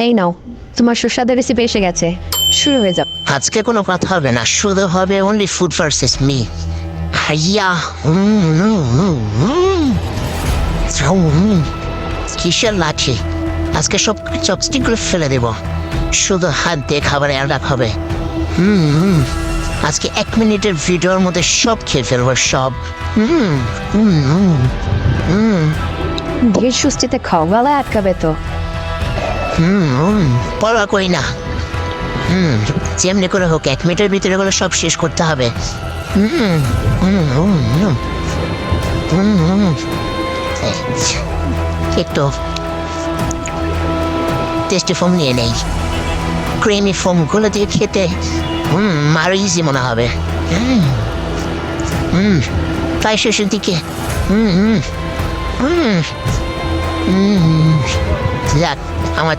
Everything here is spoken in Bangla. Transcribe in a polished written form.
এই নাও, তোমার সুস্বাদু রেসিপি এসে গেছে, শুরু হয়ে যাও। আজকে কোনো কথা হবে না, শুধু হবে অনলি ফুড ভার্সেস মি। হাইয়া কিসের লাঠি, আজকে সব চপস্টিকগুলো ফেলে দেব, শুধু হাত দিয়ে খাবার অ্যাড হবে। আজকে 1 মিনিটের ভিডিওর মধ্যে সব খেয়ে ফেলবো, সব। ধীর সুস্থিতে খাও, গলায় আটকাবে তো। পড়া করি না। যেমনি করে হোক 1 মিনিটের ভিতরে গুলো সব শেষ করতে হবে। একটু টেস্টি ফোম নিয়ে নেই, ক্রিমি ফোমগুলো দিয়ে খেতে আরো ইজি মনে হবে। প্রায় শেষের দিকে। যাক, আমার